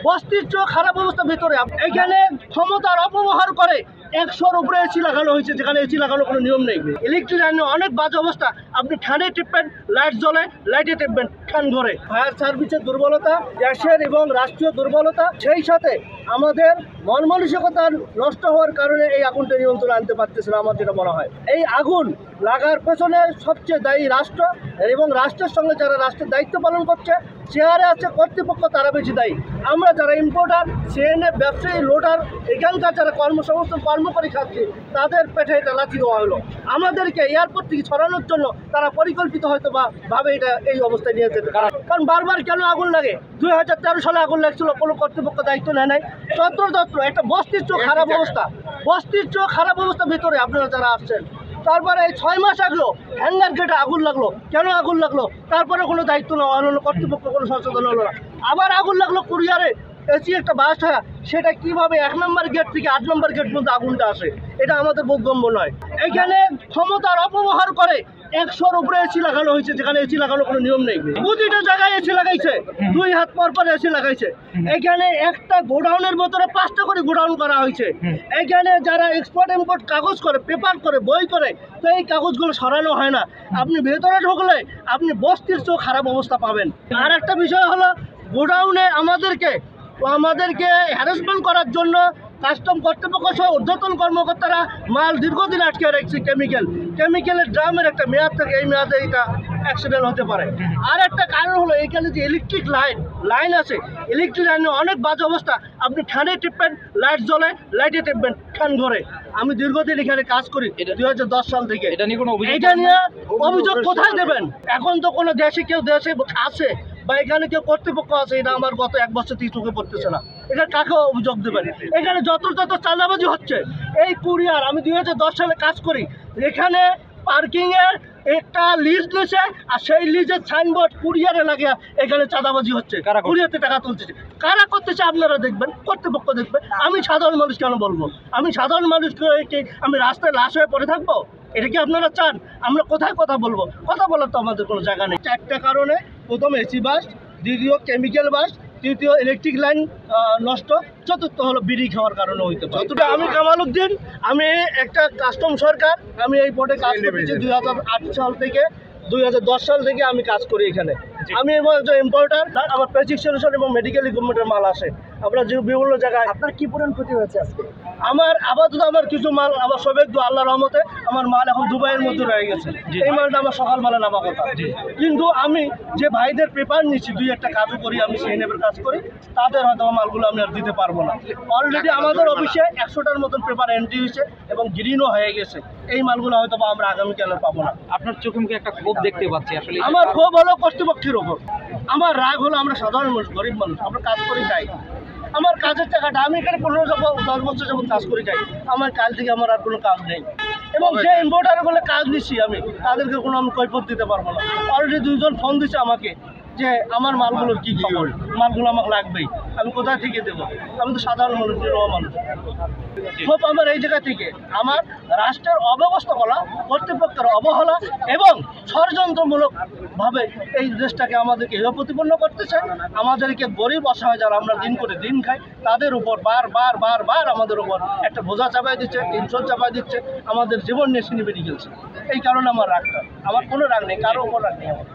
বস্তির চেয়ে খারাপ অবস্থার ভিতরে এখানে ক্ষমতার অপব্যবহার করে 100-র উপরে এসি লাগানো হয়েছে, যেখানে এসি লাগানোর কোনো নিয়ম নেই। ইলেকট্রিক লাইনে অনেক বাজে অবস্থা, আপনি ফ্যানে টিপবেন লাইট জ্বলে, লাইটে টিপবেন ফ্যান ঘরে। ফায়ার সার্ভিসের দুর্বলতা, গ্যাসের এবং রাষ্ট্রীয় দুর্বলতা, সেই সাথে আমাদের মন মানসিকতা নষ্ট হওয়ার কারণে এই আগুনটা নিয়ন্ত্রণে আনতে পারতেছে না। আমার যেটা মনে হয় এই আগুন লাগার পেছনে সবচেয়ে দায়ী রাষ্ট্র, এবং রাষ্ট্রের সঙ্গে যারা রাষ্ট্রের দায়িত্ব পালন করছে, চেয়ারে আছে কর্তৃপক্ষ, তারা বেশি দায়ী। আমরা যারা ইম্পোর্টার, সিএনএ, ব্যবসায়ী, লোডার, এখানকার যারা কর্মসংস্থান কর্ম করে খাচ্ছে, তাদের পেটে এটা লাথি দেওয়া হলো। আমাদেরকে এয়ারপোর্ট থেকে ছড়ানোর জন্য তারা পরিকল্পিত হয়তো বা ভাবে এটা এই অবস্থায় নিয়ে যেতে। কারণ বারবার কেন আগুন লাগে? 2013 সালে আগুন লাগছিল, কোনো কর্তৃপক্ষ দায়িত্ব নেয় নাই। যত্র একটা বস্তির চেয়ে খারাপ অবস্থা, বস্তির চেয়ে খারাপ অবস্থার ভিতরে আপনারা যারা আসছেন। তারপরে এই 6 মাস আগলো হ্যাঙ্গার গেটে আগুন লাগলো, কেন আগুন লাগলো? তারপরে কোনো দায়িত্ব নেওয়া হলো না, কর্তৃপক্ষ কোনো সচেতন হলো না। আবার আগুন লাগলো কুরিয়ারে, এসি একটা বাস হয়, সেটা কিভাবে 1 নম্বর গেট থেকে 8 নম্বর গেট পর্যন্ত আগুনটা আসে, এটা আমাদের বোধগম্য নয়। এখানে ক্ষমতার অপব্যবহার করে 100-র উপরে এসি লাগানো হয়েছে, যেখানে এসি লাগানোর কোনো নিয়ম নেই। প্রতিটা জায়গায় এসি লাগাইছে, 2 হাত পর পর এসি লাগাইছে। এখানে একটা গোডাউনের ভিতরে 5টা করে গোডাউন করা হয়েছে। এখানে যারা এক্সপোর্ট ইম্পোর্ট কাগজ করে, পেপার করে, বই করে, তো এই কাগজগুলো সরানো হয় না। আপনি ভেতরে ঢুকলে আপনি বস্তির চেয়েও খারাপ অবস্থা পাবেন। আর একটা বিষয় হলো, গোডাউনে আমাদেরকে হ্যারাসমেন্ট করার জন্য কাস্টম কর্তৃপক্ষ সহ ঊর্ধ্বতন কর্মকর্তারা মাল দীর্ঘদিন আটকে রাখছে। কেমিক্যালের ড্রামের একটা মেয়াদ থাকে, এই মেয়াদে এটা অ্যাক্সিডেন্ট হতে পারে। আর একটা কারণ হলো, এখানে যে ইলেকট্রিক লাইন আছে, ইলেকট্রিক লাইনে অনেক বাজে অবস্থা, আপনি ফ্যানে টিপবেন লাইট জ্বলে, লাইটে টিপবেন ফ্যান ঘরে। আমি দীর্ঘদিন এখানে কাজ করি 2010 সাল থেকে। এটা নিয়ে অভিযোগ কোথায় দেবেন? এখন তো কোনো দেশে আছে বা এখানে কেউ কর্তৃপক্ষ আছে, এটা আমার গত 1 বছর থেকে চোখে পড়তেছে না। এটা কাকে অভিযোগ দেবেন? এখানে যত চাঁদাবাজি হচ্ছে। এই কুরিয়ার, আমি 2010 সালে কাজ করি, এখানে পার্কিংয়ের একটা লিজ নিয়েছে, আর সেই লিজের সাইনবোর্ড কুরিয়ারে লাগে, এখানে চাঁদাবাজি হচ্ছে, কুরিয়ারতে টাকা তুলতেছে। কারা করতেছে আপনারা দেখবেন, কর্তৃপক্ষ দেখবে। আমি সাধারণ মানুষ কেন বলবো? আমি সাধারণ মানুষকে আমি রাস্তায় লাশ হয়ে পড়ে থাকবো? এটা কি আপনারা চান? আমরা কোথায় কথা বলবো? কথা বলার তো আমাদের কোনো জায়গা নেই। 4টা কারণে: প্রথম এসি বাস, দ্বিতীয় কেমিক্যাল বাস, তৃতীয় ইলেকট্রিক লাইন নষ্ট, চতুর্থ হলো বিড়ি খাওয়ার কারণে হইতে পারে। আমি কামাল উদ্দিন, আমি একটা কাস্টম সরকার, আমি এই বোর্ডে কাজ করেছি 2008 সাল থেকে 2010 সাল থেকে আমি কাজ করি এখানে। আমি একজন ইম্পোর্টার, আমার বেসিক সলিউশন এবং মেডিকেল ইকুইপমেন্টের মাল আসে। আমরা যে বিভিন্ন জায়গায়। আপনার কি পরিমাণ ক্ষতি হয়েছে আজকে? আমার আপাতত আমার কিছু মাল, আমার সৌভাগ্য আল্লাহর রহমতে আমার মাল এখন দুবাইয়ের মধ্যে রয়ে গেছে। এই মালটা আমার সকালবেলা নামা কথা, কিন্তু আমি যে ভাইদের পেপার নিচ্ছি, 2-1টা কাজও করি, আমি সিএনএফের কাজ করি, তাদের হয়তো মালগুলো আমি আর দিতে পারবো না। অলরেডি আমাদের অফিসে 100টার মতন পেপার এন্ট্রি হয়েছে এবং গ্রিনও হয়ে গেছে। এই মালগুলো হয়তো আমরা আগামীকালে পাবো না। আপনার চোখে মুখে একটা ক্ষোভ দেখতে পাচ্ছি। আসলে আমার ক্ষোভ হলো কর্তৃপক্ষের ওপর, আমার রাগ হলো আমরা সাধারণ মানুষ, গরিব মানুষ, আমরা কাজ করি চাই। আমার কাজের টাকাটা, আমি এখানে 10 বছর যখন কাজ করে যাই, আমার কাল থেকে আমার আর কোনো কাজ নেই। এবং যে ইম্পোর্টার বলে কাজ নিচ্ছি আমি, তাদেরকে কোনো আমি কৈফিয়ত দিতে পারবো না। অলরেডি 2 জন ফোন দিচ্ছে আমাকে যে আমার মালগুলোর কী খবর, মালগুলো আমাকে লাগবেই, আমি কোথায় থেকে দেবো? আমি তো সাধারণ মানুষ, নিরহ মানুষ। খুব আমার এই জায়গা থেকে আমার রাষ্ট্রের অব্যবস্থাপনা, কর্তৃপক্ষের অবহেলা এবং ষড়যন্ত্রমূলকভাবে এই দেশটাকে আমাদেরকে প্রতিপন্ন করতেছে। আমাদেরকে গরিব অসহায় যারা আমরা দিন করে দিন খাই, তাদের উপর বারবার আমাদের উপর একটা বোঝা চাপাই দিচ্ছে, টেনশন চাপাই দিচ্ছে, আমাদের জীবন নিয়ে ছিনিমিনি খেলছে। এই কারণে আমার রাগটা, আমার কোনো রাগ নেই, কারো উপর রাগ নেই আমার।